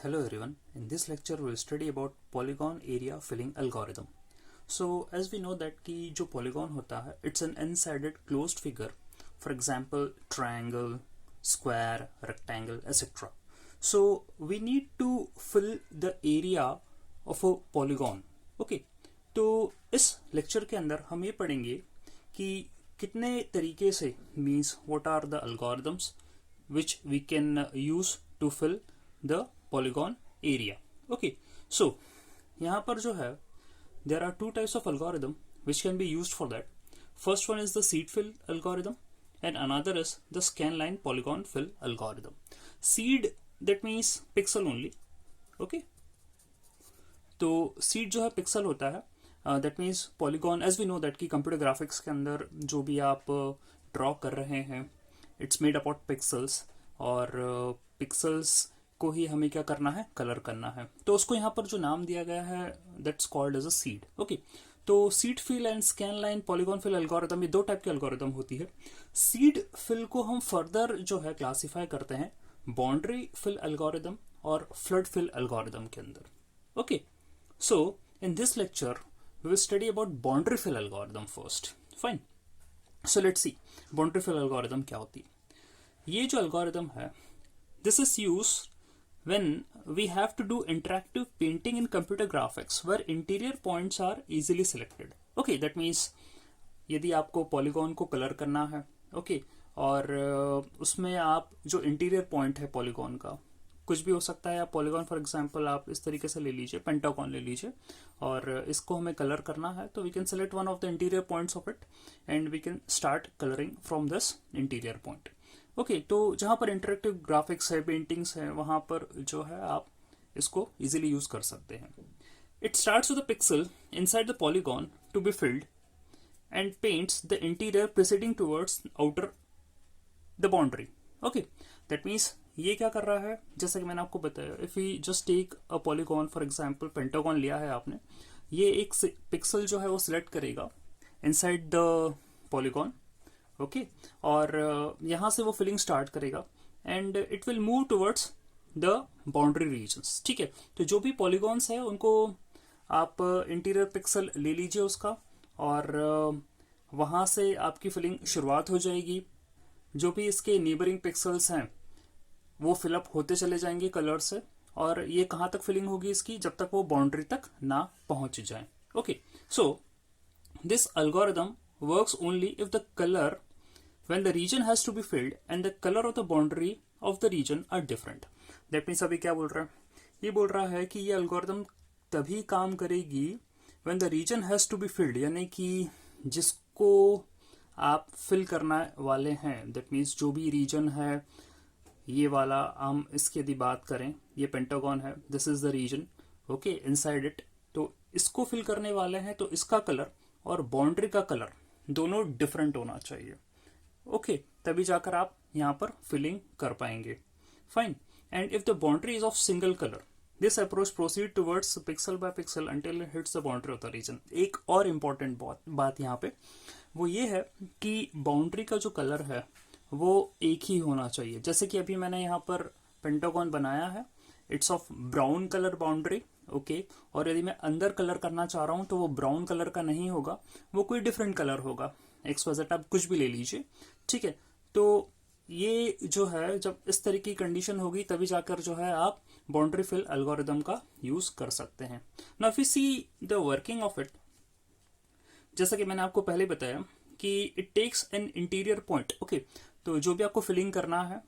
Hello everyone, in this lecture we'll study about polygon area filling algorithm. So as we know that कि जो polygon होता है it's an n-sided closed figure, for example triangle, square, rectangle, etc. So we need to fill the area of a polygon. Okay, तो इस lecture के अंदर हम ये पढ़ेंगे कि कितने तरीके से means what are the algorithms which we can use to fill the polygon area. Okay, so यहाँ पर जो है there are two types of algorithm which can be used for that. First one is the seed fill algorithm and another is the scanline polygon fill algorithm. Seed that means pixel only. Okay, तो seed जो है pixel होता है, that means polygon as we know that कि computer graphics के अंदर जो भी आप draw कर रहे हैं it's made up of pixels और pixels को ही हमें क्या करना है, कलर करना है. तो उसको यहाँ पर जो नाम दिया गया है that's called as a seed. Okay, तो seed fill and scan line polygon fill algorithm, ये दो टाइप के एल्गोरिथम होती है. सीड फिल को हम फर्दर जो है क्लासिफाई करते हैं बाउंड्री फिल एल्गोरिथम और फ्लड फिल एल्गोरिथम के अंदर. Okay, so in this lecture we will study about boundary fill algorithm first. Fine, so let's see boundary fill algorithm क्या होती है. ये जो एल्गोरिथम है this is used when we have to do interactive painting in computer graphics where interior points are easily selected. Okay, that means यदि आपको polygon को colour करना है, okay, और उसमें आप जो इंटीरियर पॉइंट है पॉलीगॉन का कुछ भी हो सकता है. आप पॉलीगॉन फॉर एग्जांपल आप इस तरीके से ले लीजिए, पेंटागन ले लीजिए और इसको हमें कलर करना है तो we can select one of the interior points of it and we can start colouring from this interior point. Okay, तो जहाँ पर इंटरेक्टिव ग्राफिक्स है, पेंटिंग्स है, वहाँ पर जो है आप इसको इजीली यूज कर सकते हैं. It starts with the pixel inside the polygon to be filled and paints the interior preceding towards outer the boundary. Okay, that means ये क्या कर रहा है, जैसा कि मैंने आपको बताया, if you just take a polygon for example pentagon लिया है आपने, ये एक पिक्सल जो है वो सिलेक्ट करेगा इनसाइड द पॉलीगॉन. ओके, और यहाँ से वो फिलिंग स्टार्ट करेगा and it will move towards the boundary regions. ठीक है, तो जो भी पॉलीगॉन्स है उनको आप इंटीरियर पिक्सल ले लीजिए उसका और वहाँ से आपकी फिलिंग शुरुआत हो जाएगी. जो भी इसके नेबरिंग पिक्सल्स हैं वो फिलअप होते चले जाएंगे कलर से और ये कहाँ तक फिलिंग होगी इसकी, जब तक वो बाउंड्री तक ना पहुँच जाए. Okay, so this algorithm works only if the color when the region has to be filled and the color of the boundary of the region are different. That means अभी क्या बोल रहा है, ये बोल रहा है कि ये एल्गोरिथम तभी काम करेगी when the region has to be filled, यानी कि जिसको आप फिल करना वाले हैं. That means जो भी रीजन है, ये वाला हम इसकी यदि बात करें, ये पेंटागन है, this is the region. Okay, inside it, तो इसको फिल करने वाले हैं तो इसका कलर और बाउंड्री का कलर दोनों डिफरेंट होना चाहिए. ओके, तभी जाकर आप यहाँ पर फिलिंग कर पाएंगे. Fine, and if the boundary is of single colour this approach proceed towards pixel by pixel until it hits the boundary of the region. एक और इम्पॉर्टेंट बात यहाँ पे वो ये है कि बाउंड्री का जो कलर है वो एक ही होना चाहिए. जैसे कि अभी मैंने यहाँ पर पेंटागन बनाया है, it's of brown colour boundary. Okay, और यदि मैं अंदर कलर करना चाह रहा हूं तो वो ब्राउन कलर का नहीं होगा, वो कोई डिफरेंट कलर होगा, XYZ आप कुछ भी ले लीजिए. ठीक है, तो ये जो है जब इस तरह की कंडीशन होगी तभी जाकर जो है आप बाउंड्री फिल एल्गोरिथम का यूज कर सकते हैं. Now if you see the working of it, जैसा कि मैंने आपको पहले बताया कि it takes an interior point. Okay, तो जो भी आपको फिलिंग करना है,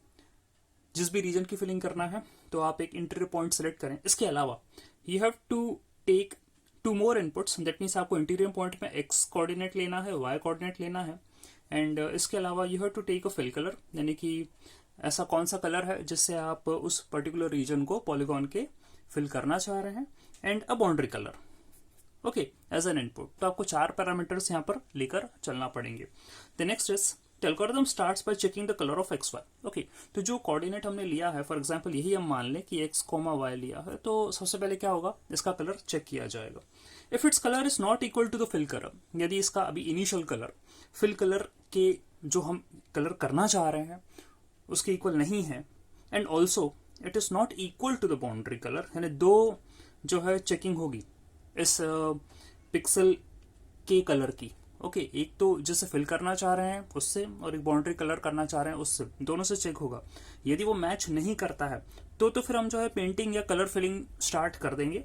जिस भी रीजन की फिलिंग करना है, तो आप एक इंटीरियर पॉइंट सेलेक्ट करें. इसके अलावा you have to take two more inputs. That means आपको इंटीरियर पॉइंट में एक्स कोऑर्डिनेट लेना है, वाई कोऑर्डिनेट लेना है एंड इसके अलावा you have to take a fill colour, यानी कि ऐसा कौन सा कलर है जिससे आप उस पर्टिकुलर रीजन को पॉलीगॉन के फिल करना चाह रहे हैं and a boundary colour. Okay, as an input. तो आपको 4 पैरामीटर्स यहाँ पर लेकर चलना पड़ेंगे. The next is The algorithm starts by checking the color of xy. Okay, तो जो कोऑर्डिनेट हमने लिया है, फॉर एग्जांपल यही हम मान लें कि x, y लिया है, तो सबसे पहले क्या होगा, इसका कलर चेक किया जाएगा. If its colour is not equal to the fill colour, यदि इसका अभी इनिशियल कलर फिल कलर के जो हम कलर करना चाह रहे हैं उसके इक्वल नहीं है, and also it is not equal to the boundary colour, यानी दो जो है चेकिंग होगी इस पिक्सल के कलर की। ओके एक तो जिसे फिल करना चाह रहे हैं उससे, और एक बाउंड्री कलर करना चाह रहे हैं उससे, दोनों से चेक होगा। यदि वो मैच नहीं करता है तो फिर हम जो है पेंटिंग या कलर फिलिंग स्टार्ट कर देंगे।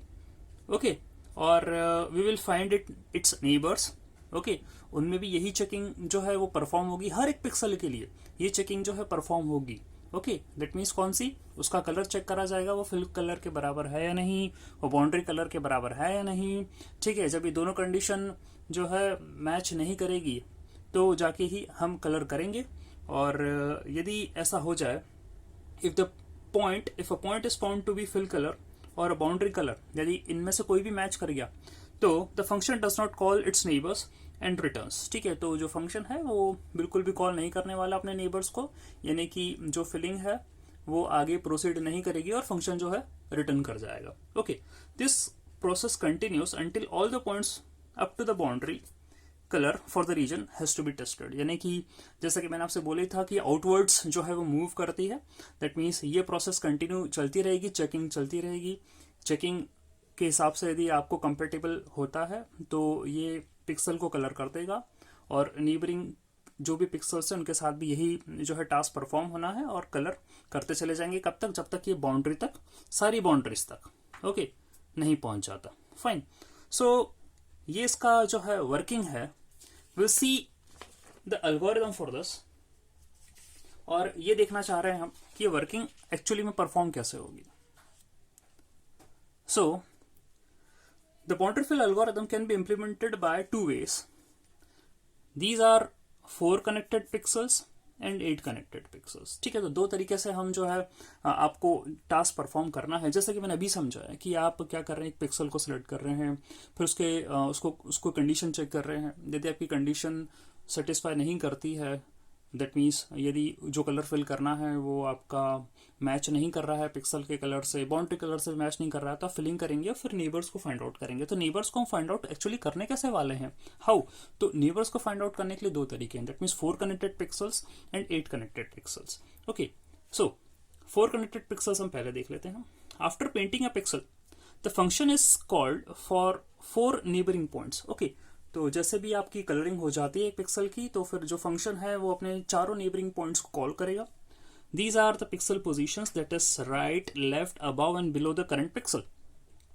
ओके और we will find its neighbours. Okay उनमें भी यही चेकिंग जो है वो परफॉर्म होगी, हर एक पिक्सल के लिए ये चेकिंग जो है परफॉर्म होगी। ओके दैट मीन्स कौन सी, उसका कलर चेक करा जाएगा, वो फिल कलर के बराबर है या नहीं, वो बाउंड्री कलर के बराबर है या नहीं। ठीक है, जब ये दोनों कंडीशन जो है मैच नहीं करेगी तो जाके ही हम कलर करेंगे। और यदि ऐसा हो जाए, if a point is found to be fill colour और अ बाउंड्री कलर, यदि इनमें से कोई भी मैच कर गया तो the function does not call it's neighbours and returns. ठीक है, तो जो फंक्शन है वो बिल्कुल भी कॉल नहीं करने वाला अपने नेबर्स को, यानी कि जो फिलिंग है वो आगे प्रोसीड नहीं करेगी और फंक्शन जो है रिटर्न कर जाएगा। Okay this process continues until all the points up to the boundary colour for the region has to be tested, यानी कि जैसा कि मैंने आपसे बोला था कि आउटवर्ड्स जो है वो मूव करती है। दैट मीन्स ये प्रोसेस कंटिन्यू चलती रहेगी, चेकिंग चलती रहेगी। चेकिंग के हिसाब से यदि आपको कंपेटेबल होता है तो ये पिक्सल को कलर कर देगा, और नीबरिंग जो भी पिक्सल्स हैं उनके साथ भी यही जो है टास्क परफॉर्म होना है, और कलर करते चले जाएंगे कब तक, जब तक ये बाउंड्री तक, सारी बाउंड्रीज तक ओके नहीं पहुंच जाता। फाइन, सो ये इसका जो है वर्किंग है। Will see the algorithm for this, और ये देखना चाह रहे हैं हम कि ये वर्किंग एक्चुअली में परफॉर्म कैसे होगी। So the boundary fill algorithm can be implemented by two ways. These are 4 connected pixels and 8 connected pixels. ठीक है, तो दो तरीके से हम जो है आपको टास्क परफॉर्म करना है। जैसे कि मैंने अभी समझाया कि आप क्या कर रहे हैं, एक पिक्सल को सिलेक्ट कर रहे हैं, फिर उसको कंडीशन चेक कर रहे हैं। यदि आपकी कंडीशन सेटिस्फाई नहीं करती है, दैट मीन्स यदि जो कलर फिल करना है वो आपका मैच नहीं कर रहा है पिक्सल के कलर से, बाउंड्री कलर से मैच नहीं कर रहा है, तो आप फिलिंग करेंगे और फिर नेबर्स को फाइंड आउट करेंगे। तो नेबर्स को हम फाइंड आउट एक्चुअली करने कैसे वाले हैं, हाउ, तो नेबर्स को फाइंड आउट करने के लिए दो तरीके हैं। That means 4 connected pixels and 8 connected pixels. Okay so 4 connected pixels हम पहले देख लेते हैं। After painting a pixel the function is called for 4 neighbouring points. Okay तो जैसे भी आपकी कलरिंग हो जाती है एक पिक्सल की, तो फिर जो फंक्शन है वो अपने चारों नेबरिंग पॉइंट्स को कॉल करेगा। These are the pixel positions, that is right, left, above and below the current pixel.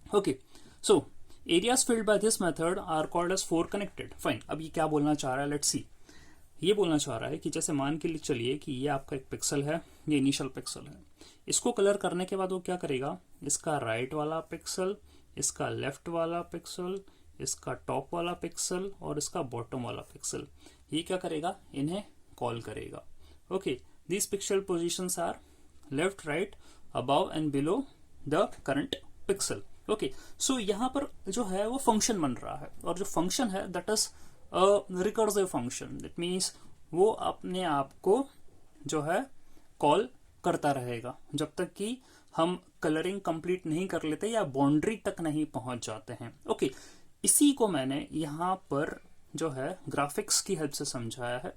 Okay so areas filled by this method are called as 4 connected. Fine, अब ये क्या बोलना चाह रहा है, लेट्स सी। ये बोलना चाह रहा है कि जैसे मान के लिए चलिए कि ये आपका एक पिक्सल है, ये इनिशियल पिक्सल है। इसको कलर करने के बाद वो क्या करेगा, इसका राइट वाला पिक्सल, इसका लेफ्ट वाला पिक्सल, इसका टॉप वाला पिक्सल और इसका बॉटम वाला पिक्सल, ये क्या करेगा, इन्हें कॉल करेगा। Okay these pixel positions are left, right, above and below the current pixel. Okay so यहाँ पर जो है वो फंक्शन बन रहा है, और जो फंक्शन है that is recursive function. That means वो अपने आप को जो है कॉल करता रहेगा जब तक कि हम कलरिंग कंप्लीट नहीं कर लेते या बाउंड्री तक नहीं पहुंच जाते हैं। ओके इसी को मैंने यहाँ पर जो है ग्राफिक्स की हेल्प से समझाया है।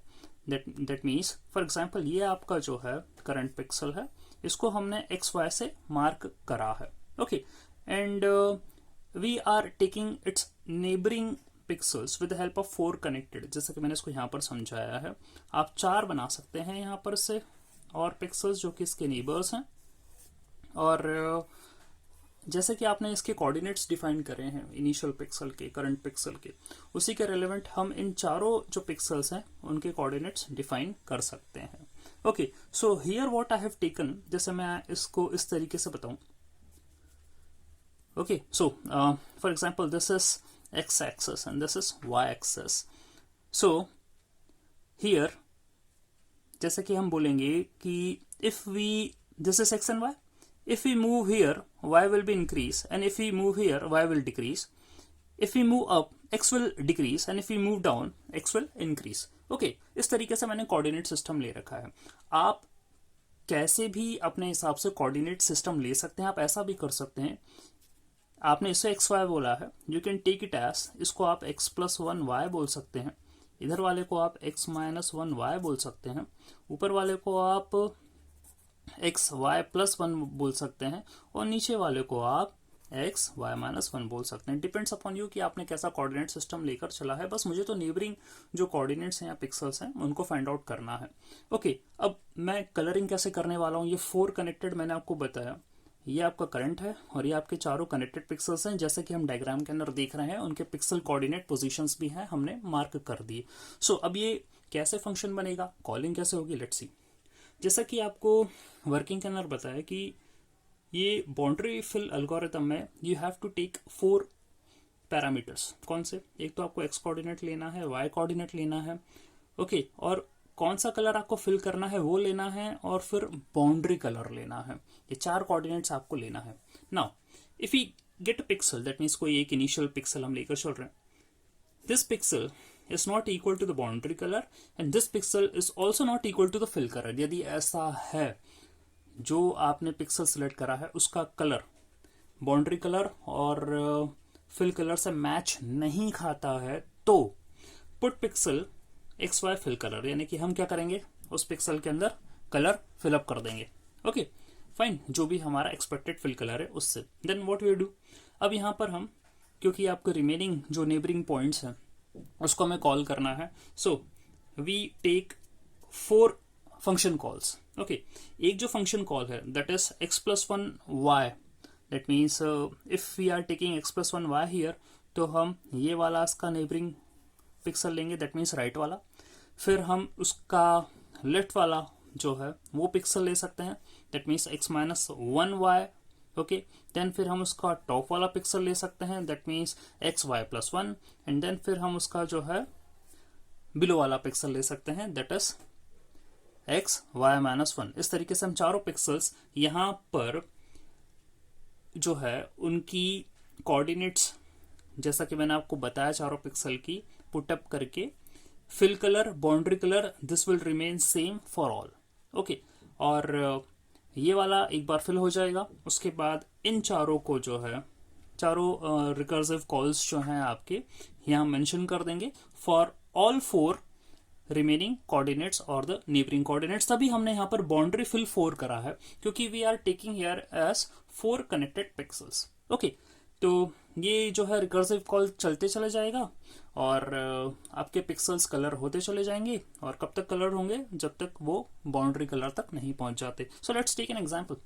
दैट मीन्स फॉर एग्जांपल ये आपका जो है करंट पिक्सल है, इसको हमने एक्स वाई से मार्क करा है। Okay and we are taking its neighbouring pixels with the help of 4 connected. जैसे कि मैंने इसको यहाँ पर समझाया है, आप 4 बना सकते हैं यहाँ पर से और पिक्सल्स जो कि इसके नेबर्स हैं, और जैसे कि आपने इसके कोऑर्डिनेट्स डिफाइन करे हैं इनिशियल पिक्सल के, करंट पिक्सल के, उसी के रिलेवेंट हम इन चारों जो पिक्सल्स हैं उनके कोऑर्डिनेट्स डिफाइन कर सकते हैं। Okay so here what I have taken, जैसे मैं इसको इस तरीके से बताऊं। Okay so for example this is x axis and this is y axis. So here जैसे कि हम बोलेंगे कि if we, this is x and y, if we move here y will be increase, and if we move here y will decrease. If we move up x will decrease, and if we move down x will increase. Okay, इस तरीके से मैंने coordinate system ले रखा है। आप कैसे भी अपने हिसाब से कोऑर्डिनेट सिस्टम ले सकते हैं, आप ऐसा भी कर सकते हैं। आपने इसे एक्स वाई बोला है, you can take it as, इसको आप x प्लस 1 वाई बोल सकते हैं, इधर वाले को आप x माइनस 1 वाई बोल सकते हैं, ऊपर वाले को आप एक्स वाई प्लस वन बोल सकते हैं, और नीचे वाले को आप एक्स वाई माइनस वन बोल सकते हैं। डिपेंड्स अपॉन यू कि आपने कैसा कोऑर्डिनेट सिस्टम लेकर चला है। बस मुझे तो नेबरिंग जो कोऑर्डिनेट्स हैं या पिक्सल्स हैं उनको फाइंड आउट करना है। ओके, अब मैं कलरिंग कैसे करने वाला हूँ। ये 4 कनेक्टेड मैंने आपको बताया, ये आपका करंट है और ये आपके चारों कनेक्टेड पिक्सल्स हैं, जैसे कि हम डायग्राम के अंदर देख रहे हैं। उनके पिक्सल कोऑर्डिनेट पोजीशंस भी हैं, हमने मार्क कर दिए। सो अब ये कैसे फंक्शन बनेगा, कॉलिंग कैसे होगी, लेट्स सी। जैसा कि आपको वर्किंग के अंदर बताया कि ये बाउंड्री फिल एल्गोरिथम में you have to take 4 parameters. कौन से, एक तो आपको एक्स कोऑर्डिनेट लेना है, वाई कोऑर्डिनेट लेना है, ओके, और कौन सा कलर आपको फिल करना है वो लेना है, और फिर बाउंड्री कलर लेना है। ये 4 कोऑर्डिनेट्स आपको लेना है। Now if you get a pixel, that means कोई एक इनिशियल पिक्सल हम लेकर चल रहे हैं, this pixel is not equal to the boundary color and this pixel is also not equal to the fill color। यदि ऐसा है, जो आपने पिक्सल सिलेक्ट करा है उसका कलर बाउंड्री कलर और फिल कलर से मैच नहीं खाता है, तो put pixel x y fill colour, यानी कि हम क्या करेंगे, उस पिक्सल के अंदर कलर फिलअप कर देंगे। ओके फाइन, जो भी हमारा एक्सपेक्टेड फिल कलर है उससे। देन व्हाट वी डू, अब यहाँ पर हम, क्योंकि आपको रिमेनिंग जो नेबरिंग पॉइंट्स हैं उसको हमें कॉल करना है, so we take 4 function calls. Okay, एक जो फंक्शन कॉल है that is x plus one y, that means if we are taking x plus one y here, तो हम ये वाला इसका नेबरिंग पिक्सल लेंगे, दैट मीन्स राइट वाला। फिर हम उसका लेफ्ट वाला जो है वो पिक्सल ले सकते हैं, that means x minus one y. Okay, then फिर हम उसका टॉप वाला पिक्सल ले सकते हैं, that means x y plus one, and then फिर हम उसका जो है बिलो वाला पिक्सल ले सकते हैं, that is x y minus one. इस तरीके से हम चारों पिक्सल्स यहाँ पर जो है उनकी कोऑर्डिनेट्स, जैसा कि मैंने आपको बताया, चारों पिक्सल की पुटअप करके fill colour, boundary colour, this will remain same for all. Okay, और ये वाला एक बार फिल हो जाएगा, उसके बाद इन चारों को जो है, चारों रिकर्सिव कॉल्स जो हैं आपके यहाँ मेंशन कर देंगे फॉर ऑल 4 रिमेनिंग कोऑर्डिनेट्स और द नेबरिंग कोऑर्डिनेट्स। तभी हमने यहाँ पर बाउंड्री फिल 4 करा है, क्योंकि we are taking here as 4 connected pixels. Okay, तो ये जो है रिकर्सिव कॉल चलते चले जाएगा और आपके पिक्सल्स कलर होते चले जाएंगे, और कब तक कलर होंगे, जब तक वो बाउंड्री कलर तक नहीं पहुंच जाते। So let's take an example.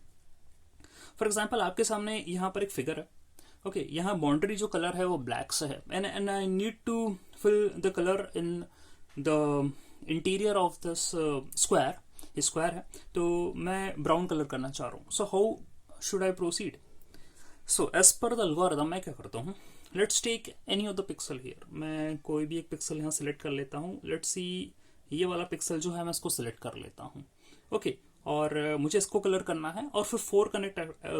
For example आपके सामने यहाँ पर एक फिगर है। ओके, यहाँ बाउंड्री जो कलर है वो ब्लैक से है, and I need to fill the colour in the interior of this square. ये स्क्वायर है, तो मैं ब्राउन कलर करना चाह रहा हूँ। So how should I proceed? So as per the algorithm मैं क्या करता हूँ, let's take any of the pixel here. मैं कोई भी एक पिक्सल यहाँ सिलेक्ट कर लेता हूँ। लेट्स सी, ये वाला पिक्सल जो है मैं इसको सिलेक्ट कर लेता हूँ। ओके, और मुझे इसको कलर करना है, और फिर 4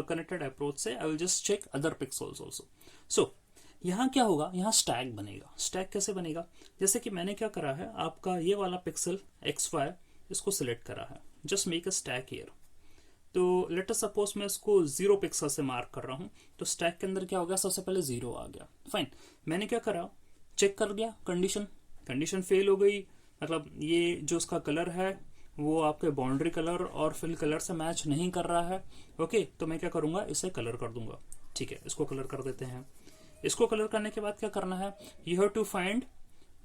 कनेक्टेड अप्रोच से I will just check other pixels also. So यहाँ क्या होगा, यहाँ स्टैक बनेगा। स्टैक कैसे बनेगा, जैसे कि मैंने क्या करा है, आपका ये वाला पिक्सल एक्स वाई इसको सिलेक्ट करा है, just make a stack here. तो लेट अस सपोज मैं इसको 0 पिक्सल से मार्क कर रहा हूँ, तो स्टैक के अंदर क्या हो गया, सबसे पहले 0 आ गया। फाइन, मैंने क्या करा, चेक कर दिया, कंडीशन फेल हो गई, मतलब ये जो उसका कलर है वो आपके बाउंड्री कलर और फिल कलर से मैच नहीं कर रहा है। ओके, तो मैं क्या करूंगा, इसे कलर कर दूंगा। ठीक है, इसको कलर कर देते हैं। इसको कलर करने के बाद क्या करना है, you have to find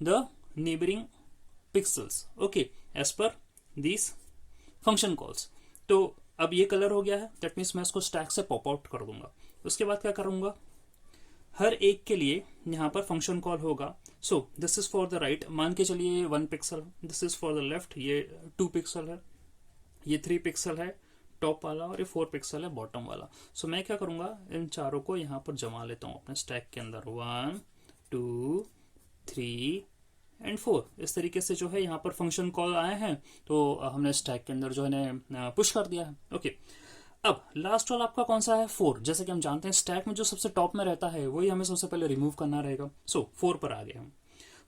the neighbouring pixels, okay, as per this function calls. तो अब ये कलर हो गया है, दैट मीन्स मैं इसको स्टैक से पॉप आउट कर दूंगा। उसके बाद क्या करूंगा, हर एक के लिए यहाँ पर फंक्शन कॉल होगा। सो this is for the right, मान के चलिए 1 pixel, this is for the left, ये 2 पिक्सल है, ये 3 पिक्सल है टॉप वाला, और ये 4 पिक्सल है बॉटम वाला। सो मैं क्या करूंगा, इन चारों को यहाँ पर जमा लेता हूँ अपने स्टैक के अंदर, 1 2 3 एंड 4। इस तरीके से जो है यहाँ पर फंक्शन कॉल आए हैं, तो हमने स्टैक के अंदर जो है पुश कर दिया है। ओके, अब लास्ट वाला आपका कौन सा है, 4। जैसे कि हम जानते हैं स्टैक में जो सबसे टॉप में रहता है वही हमें सबसे पहले रिमूव करना रहेगा। सो 4 पर आ गए हम,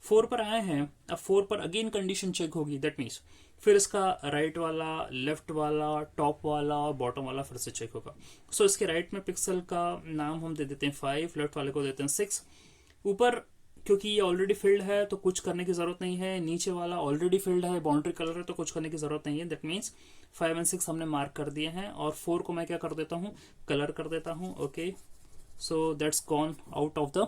4 पर आए हैं। अब 4 पर अगेन कंडीशन चेक होगी, दैट मीन्स फिर इसका राइट वाला, लेफ्ट वाला, टॉप वाला, बॉटम वाला फिर से चेक होगा। सो इसके राइट में पिक्सल का नाम हम दे देते हैं 5, लेफ्ट वाले को देते हैं 6। ऊपर क्योंकि ये ऑलरेडी फिल्ड है तो कुछ करने की जरूरत नहीं है, नीचे वाला ऑलरेडी फिल्ड है, बाउंड्री कलर है, तो कुछ करने की जरूरत नहीं है। दैट मीन्स 5 एंड 6 हमने मार्क कर दिए हैं और 4 को मैं क्या कर देता हूँ, कलर कर देता हूँ। Okay, so that's gone out of the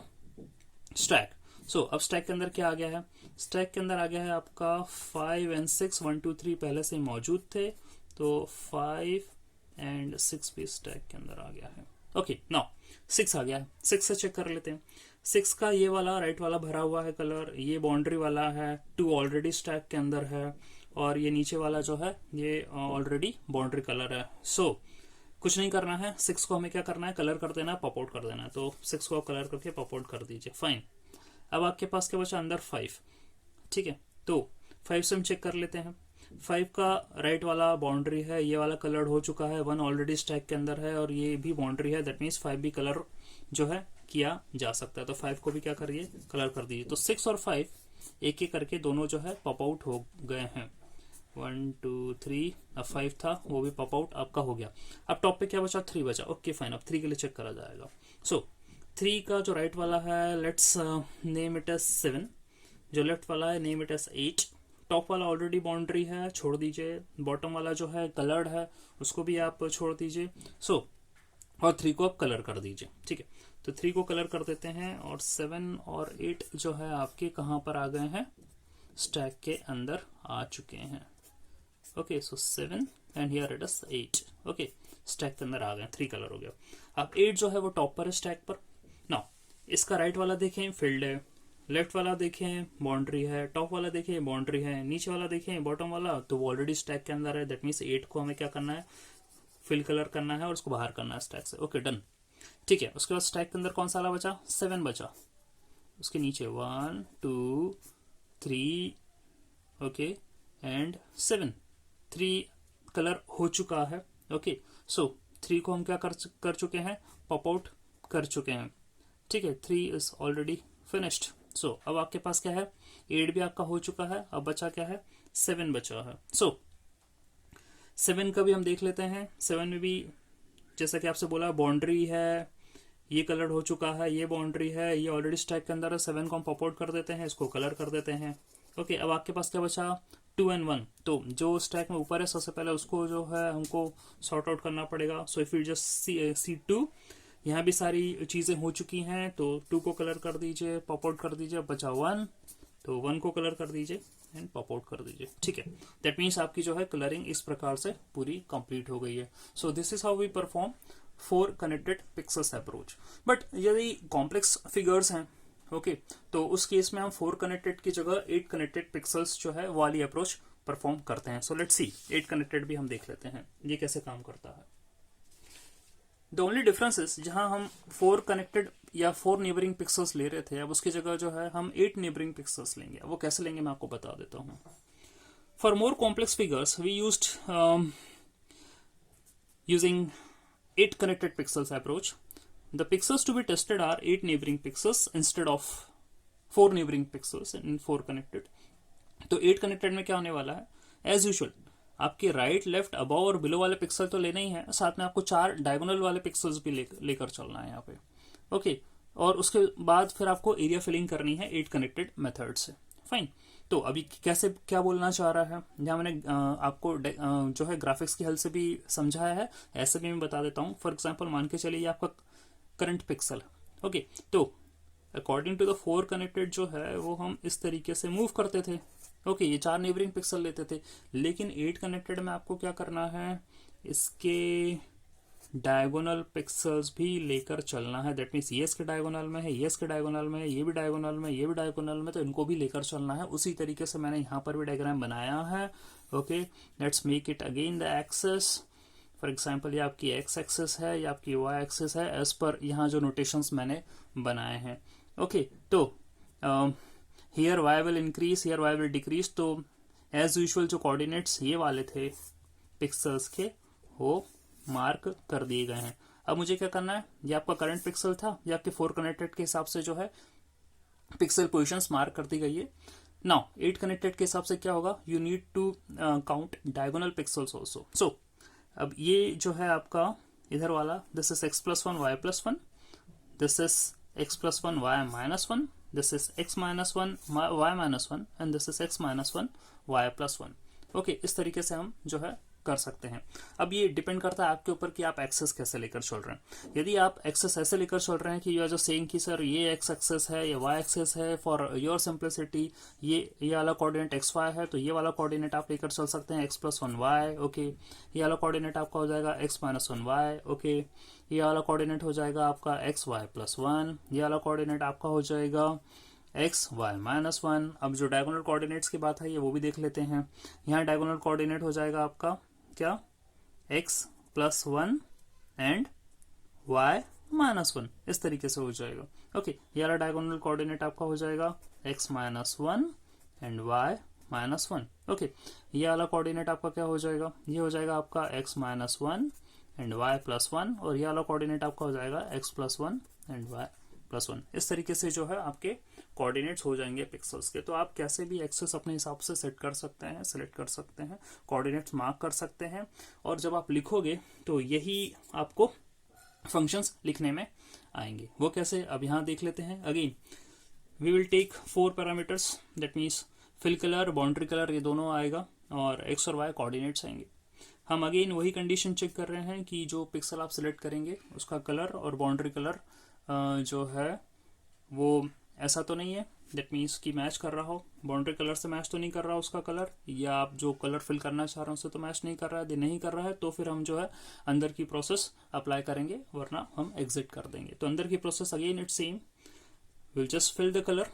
stack. So अब स्टैक के अंदर क्या आ गया है, स्टैक के अंदर आ गया है आपका 5 एंड 6, 1 2 3 पहले से ही मौजूद थे, तो 5 एंड 6 भी स्टैक के अंदर आ गया है। ओके, नाउ 6 आ गया है, 6 से चेक कर लेते हैं। 6 का ये वाला राइट वाला भरा हुआ है कलर, ये बाउंड्री वाला है, 2 ऑलरेडी स्टैक के अंदर है, और ये नीचे वाला जो है ये ऑलरेडी बाउंड्री कलर है। सो कुछ नहीं करना है, 6 को हमें क्या करना है, कलर कर देना है, पॉप आउट कर देना है। तो 6 को आप कलर करके पॉप आउट कर दीजिए। फाइन, अब आपके पास क्या बचा, अंदर 5। ठीक है, तो 5 से हम चेक कर लेते हैं। 5 का राइट वाला बाउंड्री है, ये वाला कलर हो चुका है, 1 ऑलरेडी स्टैक के अंदर है और ये भी बाउंड्री है। दैट मीन्स 5 भी कलर जो है किया जा सकता है, तो 5 को भी क्या करिए, कलर कर दीजिए। तो 6 और 5 एक एक करके दोनों जो है पॉप आउट हो गए हैं। 1 2 3, अब 5 था वो भी पॉप आउट आपका हो गया। अब टॉप पे क्या बचा, 3 बचा। ओके फाइन, अब 3 के लिए चेक करा जाएगा। सो 3 का जो राइट वाला है, लेट्स नेम इट एज 7, जो लेफ्ट वाला है नेम इट एज 8। टॉप वाला ऑलरेडी बाउंड्री है, छोड़ दीजिए। बॉटम वाला जो है कलर्ड है, उसको भी आप छोड़ दीजिए। सो और 3 को आप कलर कर दीजिए। ठीक है, तो 3 को कलर कर देते हैं और 7 और 8 जो है आपके कहाँ पर आ गए हैं, स्टैक के अंदर आ चुके हैं। Okay, so 7 and here it is 8। Okay, stack के अंदर आ गए, 3 कलर हो गया। अब 8 जो है वो टॉप पर है स्टैक पर। नाउ इसका राइट वाला देखें फील्ड है, लेफ्ट वाला देखें बाउंड्री है, टॉप वाला देखें बाउंड्री है, नीचे वाला देखें बॉटम वाला, तो वो ऑलरेडी स्टैक के अंदर है। दैट मीन्स 8 को हमें क्या करना है, फिल कलर करना है और उसको बाहर करना है स्टैक से। Okay done. ठीक है, उसके बाद स्टैक के अंदर कौन सा वाला बचा, 7 बचा। उसके नीचे 1 2 3 ओके एंड 7, 3 कलर हो चुका है। ओके, सो 3 को हम क्या कर चुके हैं, पॉप आउट कर चुके हैं। ठीक है, 3 इज ऑलरेडी फिनिश्ड। सो अब आपके पास क्या है, 8 भी आपका हो चुका है, अब बचा क्या है, 7 बचा है। सो 7 का भी हम देख लेते हैं। 7 में भी जैसा कि आपसे बोला बाउंड्री है, ये कलर हो चुका है, ये बाउंड्री है, ये ऑलरेडी स्टैक के अंदर है। 7 को हम पॉप आउट कर देते हैं, इसको कलर कर देते हैं। ओके, अब आपके पास क्या बचा, 2 and 1। तो जो स्टैक में ऊपर है सबसे पहले उसको जो है हमको सॉर्ट आउट करना पड़ेगा। सो इफ यू जस्ट सी 2, यहाँ भी सारी चीजें हो चुकी हैं, तो 2 को कलर कर दीजिए, पॉप आउट कर दीजिए। बचा 1, तो 1 को कलर कर दीजिए एंड पॉप आउट कर दीजिए। ठीक है, दैट मीन्स आपकी जो है कलरिंग इस प्रकार से पूरी कंप्लीट हो गई है। So this is how we perform 4 connected pixels approach. But यदि कॉम्प्लेक्स फिगर्स हैं, ओके, तो उस केस में हम 4 कनेक्टेड की जगह 8 कनेक्टेड पिक्सेल्स जो है वाली अप्रोच परफॉर्म करते हैं। सो लेट्स सी 8 कनेक्टेड भी हम देख लेते हैं ये कैसे काम करता है। द ओनली डिफरेंस इज, जहां हम 4 कनेक्टेड या 4 नेबरिंग पिक्सेल्स ले रहे थे, अब उसकी जगह जो है हम 8 नेबरिंग पिक्सेल्स लेंगे। वो कैसे लेंगे मैं आपको बता देता हूँ। For more complex figures we used using 8 connected pixels approach. The pixels to be tested are 8 neighboring pixels instead of 4 neighboring pixels in 4 connected. तो 8 connected में क्या होने वाला है, एज यूजुअल आपके राइट लेफ्ट अबव और बिलो वाले pixel तो लेना ही है, साथ में आपको 4 डायगोनल वाले पिक्सल्स भी लेकर चलना है यहाँ पे। ओके, और उसके बाद फिर आपको एरिया फिलिंग करनी है 8 कनेक्टेड मेथड से। फाइन, तो अभी कैसे क्या बोलना चाह रहा है, जहाँ मैंने आपको जो है ग्राफिक्स की हेल्प से भी समझाया है, ऐसे भी मैं बता देता हूँ। फॉर एग्जांपल मान के चलिए आपका करंट पिक्सल। ओके, तो अकॉर्डिंग टू द 4 कनेक्टेड जो है वो हम इस तरीके से मूव करते थे। ओके, ये 4 नेबरिंग पिक्सल लेते थे, लेकिन 8 कनेक्टेड में आपको क्या करना है, इसके डायगोनल पिक्सल्स भी लेकर चलना है। दैट मीन्स ये इसके डायगोनल में है, ये इसके डायगोनल में है, ये भी डायगोनल में, ये भी डायगोनल में, तो इनको भी लेकर चलना है। उसी तरीके से मैंने यहाँ पर भी डायग्राम बनाया है। Okay, let's make it again the axes. For example ये आपकी एक्स एक्सेस है, ये आपकी वाई एक्सेस है, एज पर यहाँ जो नोटेशंस मैंने बनाए हैं। ओके, तो here y will increase, here y will decrease. तो एज यूजुअल जो कोऑर्डिनेट्स ये वाले थे पिक्सल्स के, वो मार्क कर दिए गए हैं। अब मुझे क्या करना है, ये आपका करंट पिक्सल था, ये आपके 4 कनेक्टेड के हिसाब से जो है पिक्सल पोजीशंस मार्क कर दी गई है। नाउ 8 कनेक्टेड के हिसाब से क्या होगा, you need to count diagonal pixels also. So अब ये जो है आपका इधर वाला, this is x+1 y+1, this is x+1 y-1, this is x minus one y minus one and this is x minus one y plus one. Okay, इस तरीके से हम जो है कर सकते हैं। अब ये डिपेंड करता है आपके ऊपर कि आप एक्सेस कैसे लेकर चल रहे हैं। यदि आप एक्सेस ऐसे लेकर चल रहे हैं कि यू आर जो सेइंग कि सर ये एक्स एक्सेस है, ये वाई एक्सेस है, फॉर योर सिंप्लिसिटी ये वाला कोऑर्डिनेट एक्स वाई है, तो ये वाला कोऑर्डिनेट आप लेकर चल सकते हैं x plus one y. Okay, ये वाला कोऑर्डिनेट आपका हो जाएगा x minus one y. Okay, ये वाला कोऑर्डिनेट हो जाएगा आपका एक्स वाई प्लस वन। ये वाला कोऑर्डिनेट आपका हो जाएगा एक्स वाई माइनस वन। अब जो डायगोनल कोऑर्डिनेट्स की बात है ये वो भी देख लेते हैं। यहाँ डायगोनल कोऑर्डिनेट हो जाएगा आपका क्या, x plus one and y minus one, इस तरीके से हो जाएगा। ओके, ये वाला डायगोनल कोऑर्डिनेट आपका हो जाएगा x minus one and y minus one. Okay, ये वाला कोऑर्डिनेट आपका क्या हो जाएगा, ये हो जाएगा आपका x minus one and y plus one, और ये वाला कोऑर्डिनेट आपका हो जाएगा x plus one and y plus one. इस तरीके से जो है आपके कोऑर्डिनेट्स हो जाएंगे पिक्सल्स के। तो आप कैसे भी एक्सेस अपने हिसाब से सेट कर सकते हैं, सेलेक्ट कर सकते हैं, कोऑर्डिनेट्स मार्क कर सकते हैं, और जब आप लिखोगे तो यही आपको फंक्शंस लिखने में आएंगे। वो कैसे, अब यहाँ देख लेते हैं। Again we will take 4 parameters, that means fill colour, boundary colour, ये दोनों आएगा, और एक्स और वाई कोऑर्डिनेट्स आएंगे। हम अगेन वही कंडीशन चेक कर रहे हैं कि जो पिक्सल आप सिलेक्ट करेंगे उसका कलर और बाउंड्री कलर जो है वो ऐसा तो नहीं है, दैट मीन्स कि मैच कर रहा हो, बाउंड्री कलर से मैच तो नहीं कर रहा उसका कलर, या आप जो कलर फिल करना चाह रहे हो उससे तो मैच नहीं कर रहा है। यदि नहीं कर रहा है तो फिर हम जो है अंदर की प्रोसेस अप्लाई करेंगे, वरना हम एग्जिट कर देंगे। तो अंदर की process again it's same, will just fill the colour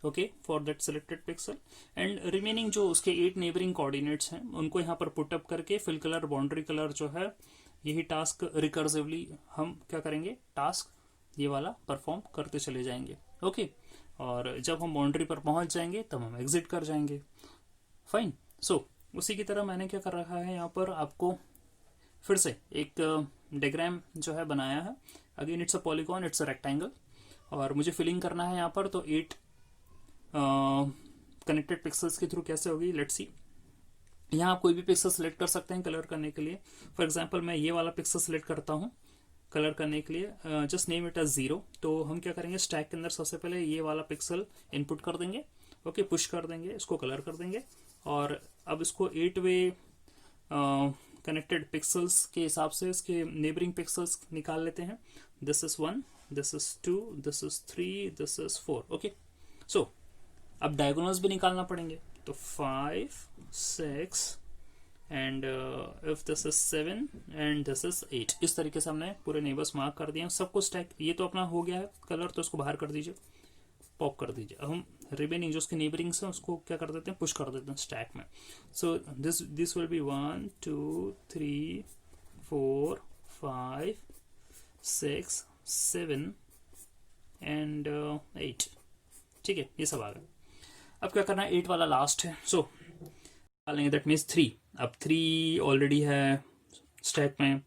okay for that selected pixel, and remaining जो उसके 8 नेबरिंग कोऑर्डिनेट्स हैं उनको यहाँ पर पुटअप करके फिल कलर, बाउंड्री कलर जो है यही टास्क रिकर्सिवली हम क्या करेंगे, टास्क ये वाला परफॉर्म करते चले जाएंगे। ओके, और जब हम बाउंड्री पर पहुंच जाएंगे तब हम एग्जिट कर जाएंगे। फाइन। सो उसी की तरह मैंने क्या कर रखा है, यहाँ पर आपको फिर से एक डायग्राम जो है बनाया है। Again it's a polygon, it's a rectangle, और मुझे फिलिंग करना है यहाँ पर, तो 8 कनेक्टेड पिक्सल्स के थ्रू कैसे होगी, लेट्स सी। यहाँ आप कोई भी पिक्सल सेलेक्ट कर सकते हैं कलर करने के लिए। फॉर एग्जाम्पल मैं ये वाला पिक्सल सेलेक्ट करता हूँ कलर करने के लिए, जस्ट नेम इट एज 0। तो हम क्या करेंगे, स्टैक के अंदर सबसे पहले ये वाला पिक्सल इनपुट कर देंगे। ओके, पुश कर देंगे, इसको कलर कर देंगे, और अब इसको 8 वे कनेक्टेड पिक्सल्स के हिसाब से इसके नेबरिंग पिक्सल्स निकाल लेते हैं। This is 1, this is 2, this is 3, this is 4। Okay, so अब डायगोनल्स भी निकालना पड़ेंगे, तो 5, 6 and if this is 7 and this is 8। इस तरीके से हमने पूरे नेबर्स मार्क कर दिए हैं, सबको स्टैक। ये तो अपना हो गया है कलर, तो इसको बाहर कर दीजिए, पॉप कर दीजिए। अब हम रिमेनिंग जो उसके नेबरिंग्स हैं उसको क्या कर देते हैं, पुश कर देते हैं स्टैक में। So this will be 1 2 3 4 5 6 7 and 8। ठीक है, ये सब आ गया। अब क्या करना है, 8 वाला लास्ट है, सो डालेंगे, दैट मीन्स 3। अब 3 ऑलरेडी है स्टैक में,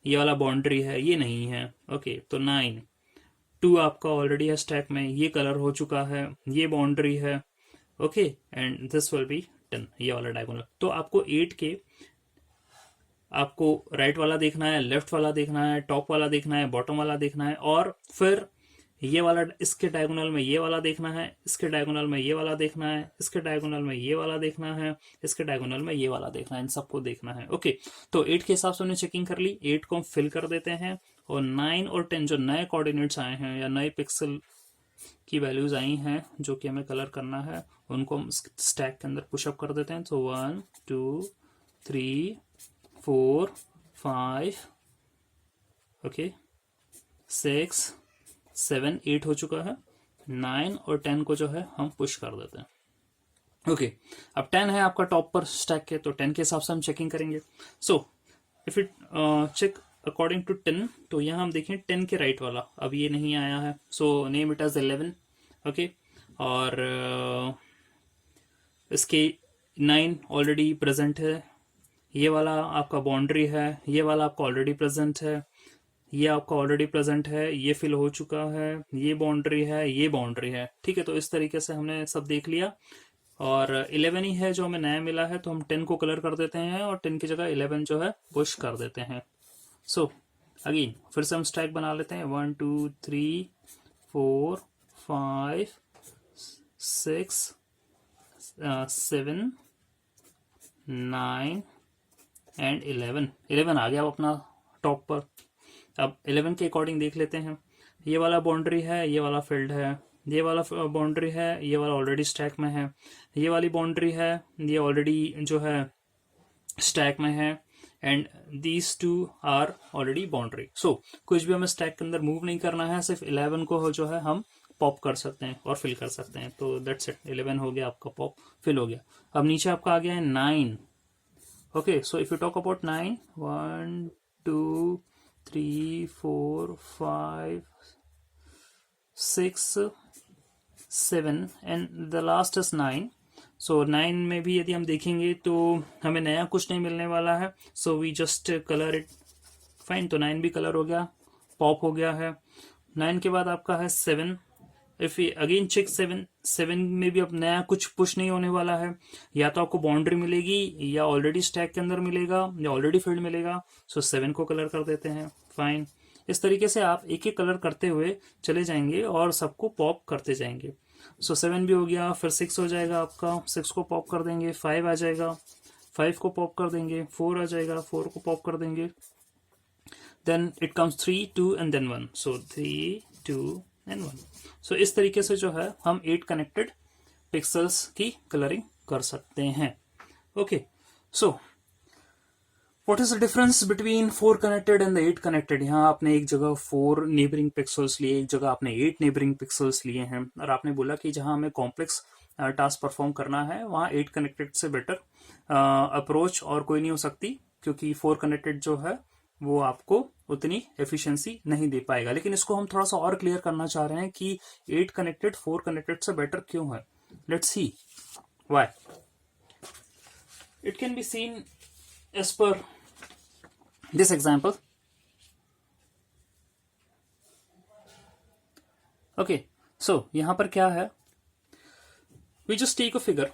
ये वाला बाउंड्री है, ये नहीं है। ओके, तो 9, 2 आपका ऑलरेडी है स्टैक में, ये कलर हो चुका है, ये बाउंड्री है। Okay, and this will be 10, ये वाला डायगोनल। तो आपको 8 के आपको राइट वाला देखना है, लेफ्ट वाला देखना है, टॉप वाला देखना है, बॉटम वाला देखना है, और फिर ये वाला इसके डायगोनल में ये वाला देखना है, इसके डायगोनल में ये वाला देखना है, इसके डायगोनल में ये वाला देखना है, इसके डायगोनल में ये वाला देखना है, इन सबको देखना है। ओके, तो 8 के हिसाब से हमने चेकिंग कर ली, 8 को हम फिल कर देते हैं, और 9 और 10 जो नए कोऑर्डिनेट्स आए हैं या नए पिक्सल की वैल्यूज आई हैं जो कि हमें कलर करना है, उनको हम स्टैक के अंदर पुशअप कर देते हैं। तो 1 2 3 4 5 ओके 6 7 8 हो चुका है, 9 और 10 को जो है हम पुश कर देते हैं। ओके, अब 10 है आपका टॉप पर स्टैक के, तो 10 के हिसाब से हम चेकिंग करेंगे। So if it check according to 10, तो यहाँ हम देखें 10 के राइट वाला अब ये नहीं आया है, so name it as 11। Okay, और इसके 9 ऑलरेडी प्रेजेंट है, ये वाला आपका बाउंड्री है, ये वाला आपका ऑलरेडी प्रेजेंट है, ये आपका ऑलरेडी प्रेजेंट है, ये फिल हो चुका है, ये बाउंड्री है, ये बाउंड्री है। ठीक है, तो इस तरीके से हमने सब देख लिया, और 11 ही है जो हमें नया मिला है, तो हम 10 को कलर कर देते हैं और 10 की जगह 11 जो है पुश कर देते हैं। सो अगेन फिर से हम स्टैक बना लेते हैं, 1 2 3 4 5 6 7 9 एंड 11 आ गया अब अपना टॉप पर। अब 11 के अकॉर्डिंग देख लेते हैं, ये वाला बाउंड्री है, ये वाला फील्ड है, ये वाला बाउंड्री है, ये वाला ऑलरेडी स्टैक में है, ये वाली बाउंड्री है, ये ऑलरेडी जो है स्टैक में है, and these two are already boundary. So कुछ भी हमें स्टैक के अंदर मूव नहीं करना है, सिर्फ 11 को जो है हम पॉप कर सकते हैं और फिल कर सकते हैं। तो दैट्स इट, 11 हो गया आपका पॉप फिल हो गया। अब नीचे आपका आ गया है 9। Okay, so if you talk about 9, 1 2 3 4 5 6 7 and the last is 9। सो 9 में भी यदि हम देखेंगे तो हमें नया कुछ नहीं मिलने वाला है, so we just colour it. Fine, तो 9 भी कलर हो गया, पॉप हो गया है। 9 के बाद आपका है 7। इफ यू अगेन चेक 7 में भी अब नया कुछ पुश नहीं होने वाला है, या तो आपको बाउंड्री मिलेगी या ऑलरेडी स्टैक के अंदर मिलेगा या ऑलरेडी फील्ड मिलेगा। सो 7 को कलर कर देते हैं। फाइन, इस तरीके से आप एक एक कलर करते हुए चले जाएंगे और सबको पॉप करते जाएंगे। सो 7 भी हो गया, फिर 6 हो जाएगा आपका, 6 को पॉप कर देंगे, 5 आ जाएगा, 5 को पॉप कर देंगे, 4 आ जाएगा, 4 को पॉप कर देंगे, then it comes 3 2 and then 1। So 3 2 and 1। So इस तरीके से जो है हम 8 कनेक्टेड पिक्सल्स की कलरिंग कर सकते हैं। Okay, so what is the difference between 4 connected and the 8 connected. यहाँ आपने एक जगह 4 नेबरिंग पिक्सल्स लिए, एक जगह आपने 8 नेबरिंग पिक्सल्स लिए हैं, और आपने बोला कि जहां हमें कॉम्प्लेक्स टास्क परफॉर्म करना है वहां 8 कनेक्टेड से बेटर अप्रोच और कोई नहीं हो सकती, क्योंकि 4 कनेक्टेड जो है वो आपको उतनी एफिशिएंसी नहीं दे पाएगा। लेकिन इसको हम थोड़ा सा और क्लियर करना चाह रहे हैं कि 8 कनेक्टेड 4 कनेक्टेड से बेटर क्यों है। Let's see why. It can be seen as per this example. Okay, so यहां पर क्या है, we just take a figure,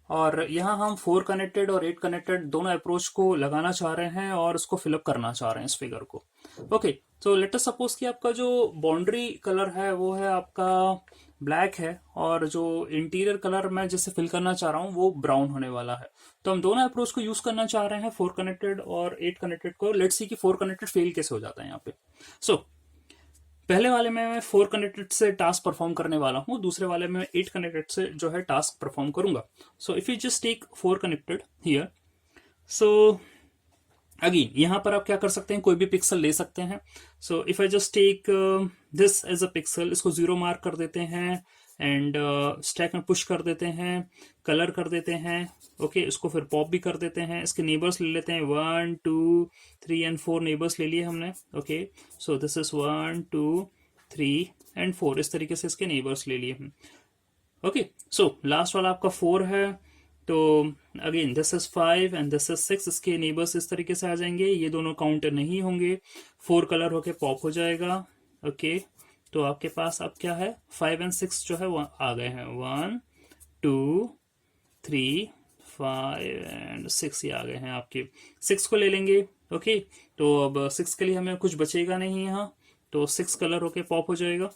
और यहां हम 4 कनेक्टेड और 8 कनेक्टेड दोनों अप्रोच को लगाना चाह रहे हैं और उसको फिलअप करना चाह रहे हैं इस फिगर को। ओके, तो लेट अस सपोज कि आपका जो बाउंड्री कलर है वो है आपका ब्लैक है, और जो इंटीरियर कलर मैं जिसे फिल करना चाह रहा हूँ वो ब्राउन होने वाला है। तो हम दोनों अप्रोच को यूज करना चाह रहे हैं, 4 कनेक्टेड और 8 कनेक्टेड को। लेट्स सी कि 4 कनेक्टेड फेल कैसे हो जाता है यहाँ पे। सो पहले वाले में मैं 4 कनेक्टेड से टास्क परफॉर्म करने वाला हूँ, दूसरे वाले में 8 कनेक्टेड से जो है टास्क परफॉर्म करूंगा। So if you just take 4 connected here, so again यहाँ पर आप क्या कर सकते हैं, कोई भी पिक्सल ले सकते हैं। So if I just take this as a pixel, इसको 0 मार्क कर देते हैं एंड स्टैक में पुश कर देते हैं, कलर कर देते हैं। ओके, इसको फिर पॉप भी कर देते हैं। इसके नेबर्स ले लेते हैं, 1 2 3 एंड 4 नेबर्स ले लिए हमने। Okay, so this is 1 2 3 and 4, इस तरीके से इसके नेबर्स ले लिए हम। ओके, सो लास्ट वाला आपका 4 है, तो again this is 5 and this is 6, इसके नेबर्स इस तरीके से आ जाएंगे, ये दोनों काउंटर नहीं होंगे, 4 कलर होके पॉप हो जाएगा। ओके, तो आपके पास अब क्या है, 5 एंड 6 जो है वो आ गए हैं, 1 2 3 5 एंड 6 ये आ गए हैं आपके। 6 को ले लेंगे। ओके, तो अब 6 के लिए हमें कुछ बचेगा नहीं यहाँ, तो 6 कलर होके पॉप हो जाएगा।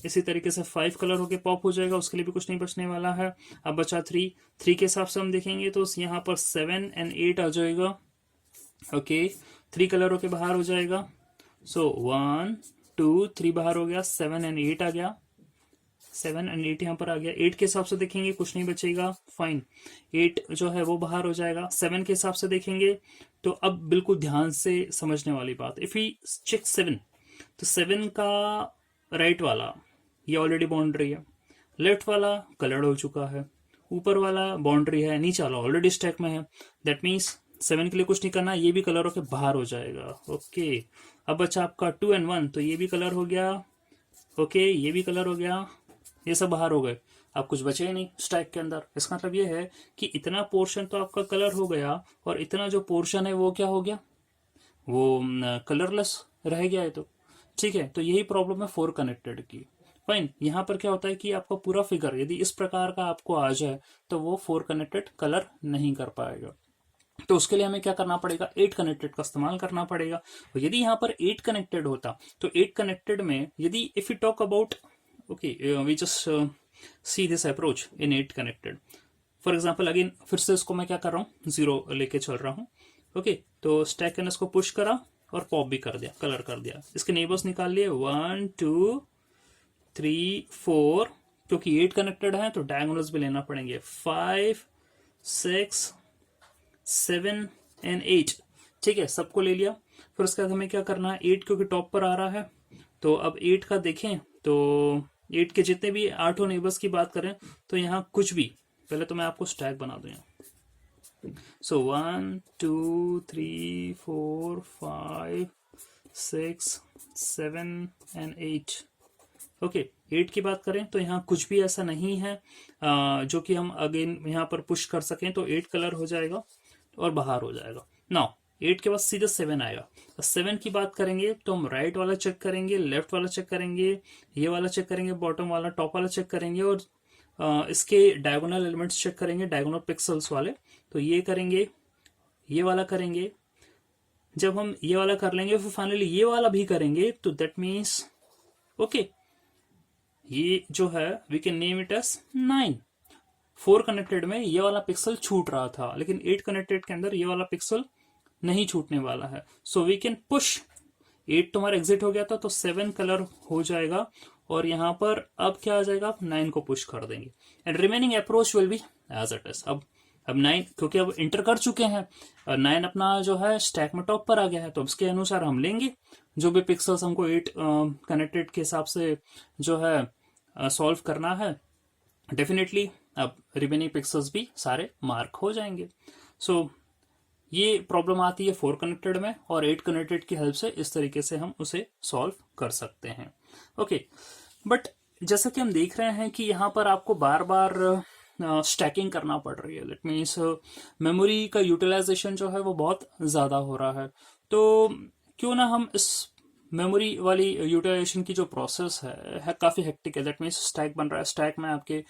इसी तरीके से 5 कलर होके पॉप हो जाएगा, उसके लिए भी कुछ नहीं बचने वाला है। अब बचा 3 के हिसाब से हम देखेंगे तो यहाँ पर 7 एंड 8 आ जाएगा। ओके, 3 कलर होके बाहर हो जाएगा। सो 1 2 3 बाहर हो गया, 7 एंड 8 आ गया, 7 एंड 8 यहाँ पर आ गया। 8 के हिसाब से देखेंगे कुछ नहीं बचेगा, फाइन, 8 जो है वो बाहर हो जाएगा। 7 के हिसाब से देखेंगे तो अब बिल्कुल ध्यान से समझने वाली बात, इफ वी चेक 7, तो 7 का राइट वाला ये ऑलरेडी बाउंड्री है, लेफ्ट वाला कलर्ड हो चुका है, ऊपर वाला बाउंड्री है, नीचे वाला ऑलरेडी स्टैक में है। दैट मीन्स 7 के लिए कुछ नहीं करना, ये भी कलर होके बाहर हो जाएगा। ओके, अब बचा आपका 2 एंड 1, तो ये भी कलर हो गया। ओके, ये भी कलर हो गया, ये सब बाहर हो गए, अब कुछ बचे ही नहीं स्टैक के अंदर। इसका मतलब ये है कि इतना पोर्शन तो आपका कलर हो गया, और इतना जो पोर्शन है वो क्या हो गया, वो कलरलेस रह गया है। तो ठीक है, तो यही प्रॉब्लम है 4 कनेक्टेड की। फाइन, यहाँ पर क्या होता है कि आपका पूरा फिगर यदि इस प्रकार का आपको आ जाए तो वो 4 कनेक्टेड कलर नहीं कर पाएगा। तो उसके लिए हमें क्या करना पड़ेगा, 8 कनेक्टेड का इस्तेमाल करना पड़ेगा। तो यदि यहाँ पर 8 कनेक्टेड होता तो 8 कनेक्टेड में यदि if you talk about, okay we just see this approach in 8 connected. For example again फिर से इसको मैं क्या कर रहा हूँ, 0 लेके चल रहा हूँ। ओके, तो स्टैक करने इसको पुश करा और पॉप भी कर दिया, कलर कर दिया। इसके नेबर्स निकाल लिए 1 2 3 4, क्योंकि 8 कनेक्टेड है तो डायगोनल्स भी लेना पड़ेंगे, 5 6 7 एंड 8। ठीक है, सबको ले लिया। फिर उसके बाद हमें क्या करना है, 8 क्योंकि टॉप पर आ रहा है, तो अब 8 का देखें तो 8 के जितने भी 8 नेबर्स की बात करें तो यहाँ कुछ भी, पहले तो मैं आपको स्टैक बना दूं यहाँ। सो 1 2 3 4 5 6 7 एंड 8। ओके, 8 की बात करें तो यहाँ कुछ भी ऐसा नहीं है जो कि हम अगेन यहाँ पर पुश कर सकें, तो 8 कलर हो जाएगा और बाहर हो जाएगा। नाउ 8 के बाद सीधे 7 आएगा। 7 की बात करेंगे तो हम राइट वाला चेक करेंगे, लेफ्ट वाला चेक करेंगे, ये वाला चेक करेंगे, बॉटम वाला, टॉप वाला चेक करेंगे, और इसके डायगोनल एलिमेंट्स चेक करेंगे, डायगोनल पिक्सल्स वाले। तो ये करेंगे, ये वाला करेंगे। जब हम ये वाला कर लेंगे फिर फाइनली ये वाला भी करेंगे, तो दैट मीन्स ओके, ये जो है we can name it as 9। 4 connected में ये वाला पिक्सल छूट रहा था, लेकिन 8 कनेक्टेड के अंदर ये वाला पिक्सल नहीं छूटने वाला है। सो वी कैन पुश, 8 तुम्हारा एग्जिट हो गया था तो 7 कलर हो जाएगा, और यहां पर अब क्या आ जाएगा, आप 9 को पुश कर देंगे and remaining approach will be as it is. अब 9 क्योंकि अब इंटर कर चुके हैं, 9 अपना जो है स्टैक में टॉप पर आ गया है, तो उसके अनुसार हम लेंगे जो भी पिक्सल्स हमको 8 कनेक्टेड के हिसाब से जो है सॉल्व करना है, डेफिनेटली अब रिमेनिंग पिक्सल्स भी सारे मार्क हो जाएंगे। सो ये प्रॉब्लम आती है 4 कनेक्टेड में, और 8 कनेक्टेड की हेल्प से इस तरीके से हम उसे सॉल्व कर सकते हैं। ओके, बट जैसा कि हम देख रहे हैं कि यहाँ पर आपको बार बार स्टैकिंग करना पड़ रही है, दैट मीन्स मेमोरी का यूटिलाइजेशन जो है वो बहुत ज़्यादा हो रहा है। तो क्यों ना हम इस मेमोरी वाली यूटिलाइजेशन की जो प्रोसेस है काफ़ी हेक्टिक है। दैट मीन्स स्टैक बन रहा है, स्टैक में आपके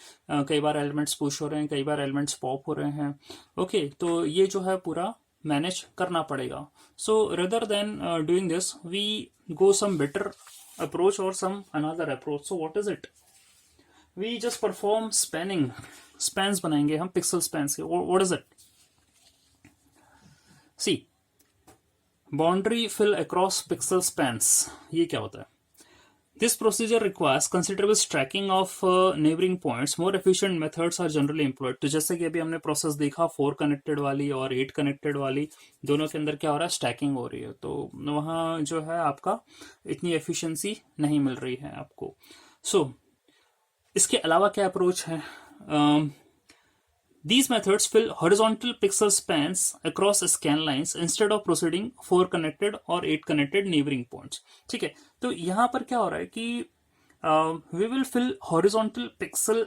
कई बार एलिमेंट्स पुश हो रहे हैं, कई बार एलिमेंट्स पॉप हो रहे हैं। ओके, तो ये जो है पूरा मैनेज करना पड़ेगा। So rather than doing this we go some better approach or some another approach. So what is it? We just perform spanning. Spans बनाएंगे हम pixel spans के. What is it? See, boundary fill across pixel spans. ये क्या होता है? This procedure requires considerable stacking of neighboring points. More efficient methods are generally employed. तो जैसे कि अभी हमने प्रोसेस देखा 4 कनेक्टेड वाली और 8 कनेक्टेड वाली, दोनों के अंदर क्या हो रहा है, स्टैकिंग हो रही है, तो वहाँ जो है आपका इतनी एफिशिएंसी नहीं मिल रही है आपको। सो इसके अलावा क्या अप्रोच है? These methods fill horizontal pixel spans across scan lines instead of proceeding 4 connected और 8 connected neighboring points. ठीक है, तो यहाँ पर क्या हो रहा है कि we will fill horizontal pixel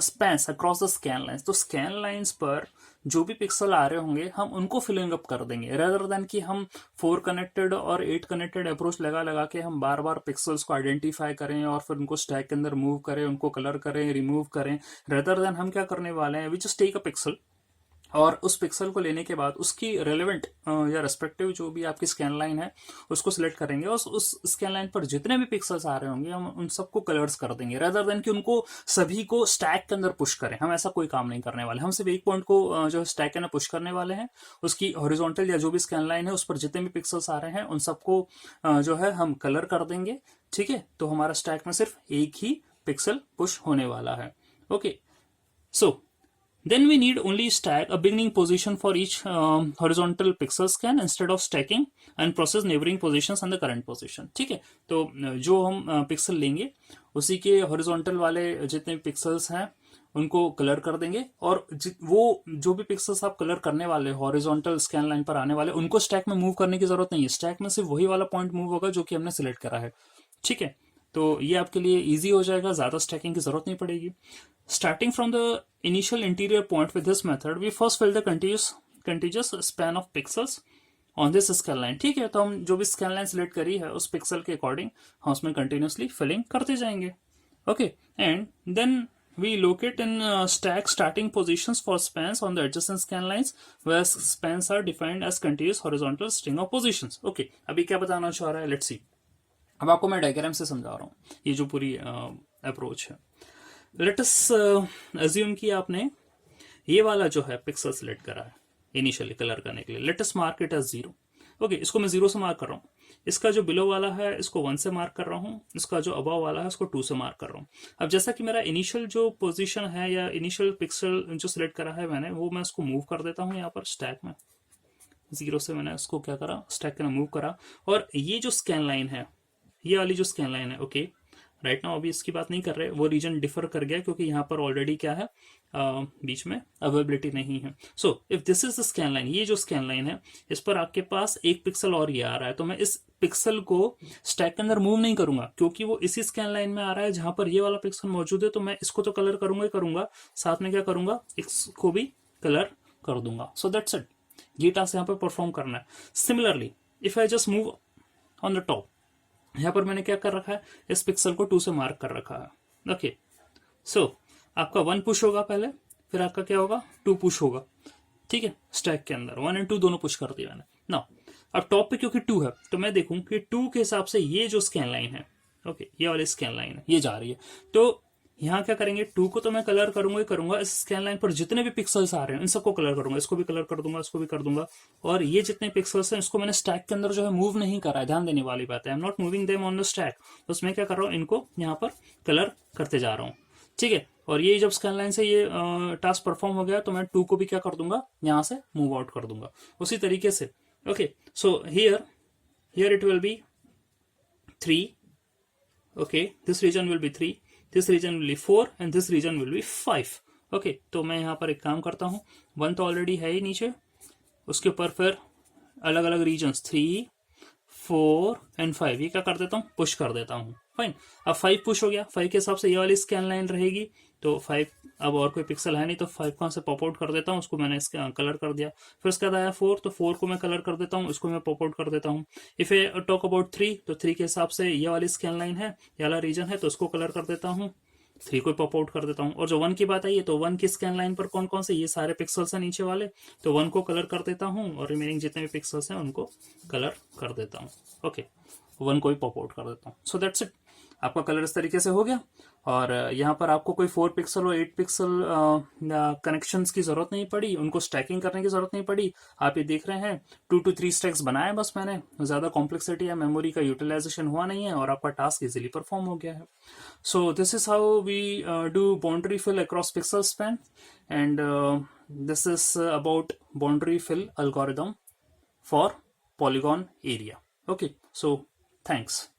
spans across the scan lines. तो scan lines पर जो भी पिक्सल आ रहे होंगे हम उनको फिलिंग अप कर देंगे, रेदर देन कि हम 4 कनेक्टेड और 8 कनेक्टेड अप्रोच लगा लगा के हम बार बार पिक्सल्स को आइडेंटिफाई करें और फिर उनको स्टैक के अंदर मूव करें, उनको कलर करें, रिमूव करें। रेदर देन हम क्या करने वाले हैं, we just take a pixel, और उस पिक्सल को लेने के बाद उसकी रेलेवेंट या रेस्पेक्टिव जो भी आपकी स्कैन लाइन है उसको सिलेक्ट करेंगे, और उस स्कैन लाइन पर जितने भी पिक्सल्स आ रहे होंगे हम उन सबको कलर्स कर देंगे, रेदर देन कि उनको सभी को स्टैक के अंदर पुश करें। हम ऐसा कोई काम नहीं करने वाले, हम सिर्फ एक पॉइंट को जो स्टैक के अंदर पुश करने वाले हैं, उसकी हॉरिजॉन्टल या जो भी स्कैन लाइन है उस पर जितने भी पिक्सल्स आ रहे हैं उन सबको जो है हम कलर कर देंगे। ठीक है, तो हमारा स्टैक में सिर्फ एक ही पिक्सल पुश होने वाला है। Okay, so then we need only stack a beginning position for each horizontal pixel scan instead of stacking and process neighboring positions and the current position. ठीक है, तो जो हम पिक्सल लेंगे उसी के हॉरिजॉन्टल वाले जितने पिक्सल्स हैं उनको कलर कर देंगे, और वो जो भी पिक्सल्स आप कलर करने वाले हॉरिजॉन्टल स्कैन लाइन पर आने वाले उनको स्टैक में मूव करने की जरूरत नहीं है। स्टैक में सिर्फ वही वाला पॉइंट मूव होगा जो कि हमने सिलेक्ट करा है। ठीक है, तो ये आपके लिए इजी हो जाएगा, ज्यादा स्टैकिंग की जरूरत नहीं पड़ेगी। Starting from the initial interior point with this method, we first fill the contiguous span of pixels on this scan line. ठीक है, तो हम जो भी स्कैन लाइन सिलेक्ट करी है उस पिक्सल के अकॉर्डिंग हम उसमें कंटिन्यूसली फिलिंग करते जाएंगे। Okay, and then we locate in stack starting positions for spans on the adjacent scan lines where spans are defined as continuous horizontal string of positions. Okay, अभी क्या बताना चाह रहा है, लेट्स सी। अब आपको मैं डायग्राम से समझा रहा हूँ ये जो पूरी अप्रोच है। लेट अस अज्यूम कि आपने ये वाला जो है पिक्सल सिलेक्ट करा है इनिशियली कलर करने के लिए, let us mark it as 0। Okay, इसको मैं 0 से मार्क कर रहा हूँ। इसका जो बिलो वाला है इसको 1 से मार्क कर रहा हूँ, इसका जो अबव वाला है उसको 2 से मार्क कर रहा हूँ। अब जैसा कि मेरा इनिशियल जो पोजीशन है या इनिशियल पिक्सल जो सिलेक्ट करा है मैंने, वो मैं उसको मूव कर देता हूँ यहाँ पर स्टैक में। 0 से मैंने उसको क्या करा, स्टैक में मूव करा। और ये जो स्कैन लाइन है, ये वाली जो स्कैन लाइन है, ओके राइट नाउ अभी इसकी बात नहीं कर रहे, वो रीजन डिफर कर गया क्योंकि यहाँ पर ऑलरेडी क्या है, बीच में अवेलेबिलिटी नहीं है। So if this is the scan line, ये जो स्कैन लाइन है इस पर आपके पास एक पिक्सल और ये आ रहा है, तो मैं इस पिक्सल को स्टैक के अंदर मूव नहीं करूंगा क्योंकि वो इसी स्कैन लाइन में आ रहा है जहां पर ये वाला पिक्सल मौजूद है। तो मैं इसको तो कलर करूंगा ही करूंगा, साथ में क्या करूंगा, इसको भी कलर कर दूंगा। सो दैट्स इट, ये टास्क यहाँ पर परफॉर्म करना है। Similarly if I just move on the top, यहाँ पर मैंने क्या कर रखा है, इस पिक्सल को 2 से मार्क कर रखा है। ओके, सो आपका 1 पुश होगा पहले, फिर आपका क्या होगा, 2 पुश होगा। ठीक है, स्टैक के अंदर 1 और 2 दोनों पुश कर दिया मैंने ना। अब टॉप पे क्योंकि 2 है तो मैं देखूं कि 2 के हिसाब से ये जो स्कैन लाइन है, ओके ये वाली स्कैन लाइन है, ये जा रही है। तो यहाँ क्या करेंगे, 2 को तो मैं कलर करूंगा ही करूंगा, इस स्कैन लाइन पर जितने भी पिक्सल्स आ रहे हैं इन सबको कलर करूंगा, इसको भी कलर कर दूंगा, इसको भी कर दूंगा। और ये जितने पिक्सल्स हैं इसको मैंने स्टैक के अंदर जो है मूव नहीं करा है, ध्यान देने वाली बात है, I am not moving them on the stack. बस मैं क्या कर रहा हूँ, इनको यहाँ पर कलर करते जा रहा हूँ। ठीक है, और ये जब स्कैन लाइन से ये टास्क परफॉर्म हो गया तो मैं 2 को भी क्या कर दूंगा, यहाँ से मूव आउट कर दूंगा उसी तरीके से। Okay, so here it will be 3। okay, this region will be 3, this region will be 4 and this region will be 5। okay, तो मैं यहाँ पर एक काम करता हूँ, 1 तो ऑलरेडी है ही नीचे, उसके ऊपर फिर अलग अलग रीजन्स 3, 4 एंड 5 ये क्या कर देता हूँ, पुश कर देता हूँ। फाइन, अब 5 पुश हो गया, 5 के हिसाब से ये वाली स्कैन लाइन रहेगी। तो 5 अब और कोई पिक्सल है नहीं तो 5 कहाँ से पॉप आउट कर देता हूँ, उसको मैंने इसका कलर कर दिया। फिर उसके बाद आया 4, तो 4 को मैं कलर कर देता हूँ, उसको मैं पॉप आउट कर देता हूँ। इफ ए टॉक अबाउट 3, तो 3 के हिसाब से ये वाली स्कैन लाइन है, ये वाला रीजन है, तो उसको कलर कर देता हूँ, 3 को पॉप आउट कर देता हूँ। और जो 1 की बात आई है तो 1 की स्कैन लाइन पर कौन कौन से, ये सारे पिक्सल्स हैं नीचे वाले, तो 1 को कलर कर देता हूँ और रिमेनिंग जितने भी पिक्सल्स हैं उनको कलर कर देता हूँ। ओके, 1 को भी पॉप आउट कर देता हूँ। सो दैट्स इट, आपका कलर इस तरीके से हो गया। और यहाँ पर आपको कोई 4 पिक्सल और 8 पिक्सल कनेक्शंस की जरूरत नहीं पड़ी, उनको स्टैकिंग करने की जरूरत नहीं पड़ी। आप ये देख रहे हैं 2 to 3 स्टैक्स बनाए बस मैंने, ज्यादा कॉम्प्लेक्सिटी या मेमोरी का यूटिलाइजेशन हुआ नहीं है और आपका टास्क इजीली परफॉर्म हो गया है। So this is how we do boundary fill across pixel span, and this is about boundary fill algorithm for polygon area. Okay, so thanks.